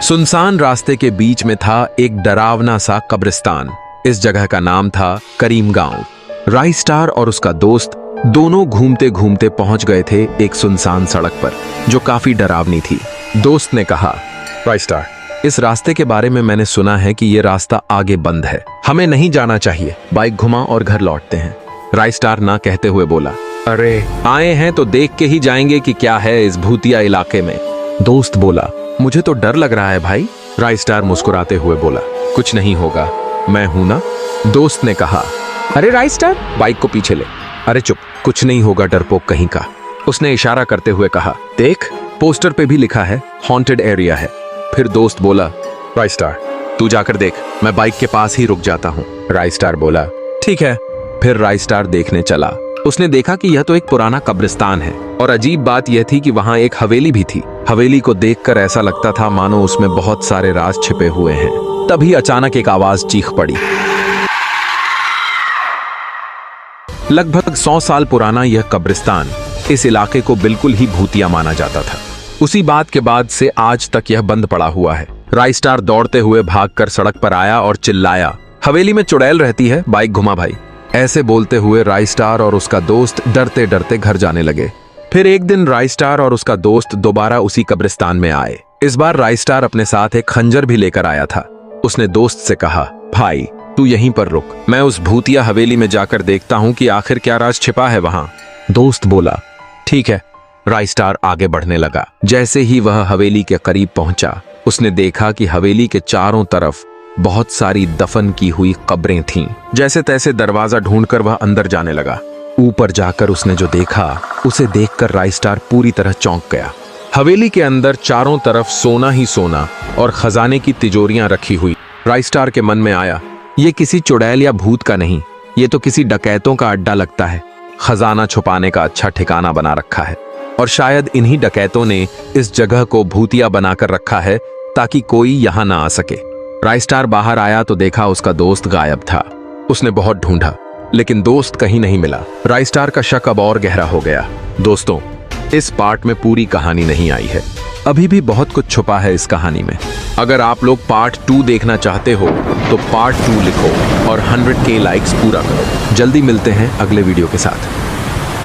सुनसान रास्ते के बीच में था एक डरावना सा कब्रिस्तान। इस जगह का नाम था करीम गांव। राई स्टार और उसका दोस्त दोनों घूमते घूमते पहुंच गए थे एक सुनसान सड़क पर जो काफी डरावनी थी। दोस्त ने कहा, राई स्टार, इस रास्ते के बारे में मैंने सुना है कि ये रास्ता आगे बंद है, हमें नहीं जाना चाहिए। बाइक घुमा और घर लौटते हैं। राई स्टार ना कहते हुए बोला, अरे आए हैं तो देख के ही जाएंगे कि क्या है इस भूतिया इलाके में। दोस्त बोला, मुझे तो डर लग रहा है भाई। राई स्टार मुस्कुराते हुए बोला, कुछ नहीं होगा, मैं हूं ना। दोस्त ने कहा, अरे राई स्टार, बाइक को पीछे ले। अरे चुप, कुछ नहीं होगा डरपोक कहीं का। उसने इशारा करते हुए कहा, देख, पोस्टर पे भी लिखा है हॉन्टेड एरिया है। फिर दोस्त बोला, राई स्टार, तू जाकर देख, मैं बाइक के पास ही रुक जाता हूँ। राई स्टार बोला, ठीक है। फिर राई स्टार देखने चला। उसने देखा कि यह तो एक पुराना कब्रिस्तान है और अजीब बात यह थी कि वहां एक हवेली भी थी। हवेली को देखकर ऐसा लगता था मानो उसमें बहुत सारे राज छिपे हुए हैं। तभी अचानक एक आवाज चीख पड़ी। लगभग 100 साल पुराना यह कब्रिस्तान इस इलाके को बिल्कुल ही भूतिया माना जाता था। उसी बात के बाद से आज तक यह बंद पड़ा हुआ है। राई स्टार दौड़ते हुए भागकर सड़क पर आया और चिल्लाया, हवेली में चुड़ैल रहती है, बाइक घुमा भाई। ऐसे बोलते हुए राई स्टार और उसका दोस्त डरते डरते घर जाने लगे। फिर एक दिन राई स्टार और उसका दोस्त दोबारा उसी कब्रिस्तान में आए। इस बार राई स्टार अपने साथ एक खंजर भी लेकर आया था। उसने दोस्त से कहा, भाई तू यहीं पर रुक, मैं उस भूतिया हवेली में जाकर देखता हूं कि आखिर क्या राज छिपा है वहां। दोस्त बोला, ठीक है। राई स्टार आगे बढ़ने लगा। जैसे ही वह हवेली के करीब पहुंचा, उसने देखा कि हवेली के चारों तरफ बहुत सारी दफन की हुई कब्रें थीं। जैसे तैसे दरवाजा ढूंढकर वह अंदर जाने लगा। ऊपर जाकर उसने जो देखा, उसे देखकर राई स्टार पूरी तरह चौंक गया। हवेली के अंदर चारों तरफ सोना ही सोना और खजाने की तिजोरियां रखी हुई। राई स्टार के मन में आया, ये किसी चुड़ैल या भूत का नहीं, ये तो किसी डकैतों का अड्डा लगता है। खजाना छुपाने का अच्छा ठिकाना बना रखा है और शायद इन्हीं डकैतों ने इस जगह को भूतिया बनाकर रखा है ताकि कोई यहां ना आ सके। राई स्टार बाहर आया तो देखा उसका दोस्त गायब था। उसने बहुत ढूंढा लेकिन दोस्त कहीं नहीं मिला। राई स्टार का शक अब और गहरा हो गया। दोस्तों, इस पार्ट में पूरी कहानी नहीं आई है, अभी भी बहुत कुछ छुपा है इस कहानी में। अगर आप लोग पार्ट 2 देखना चाहते हो तो पार्ट 2 लिखो और 100K लाइक्स पूरा करो। जल्दी मिलते हैं अगले वीडियो के साथ।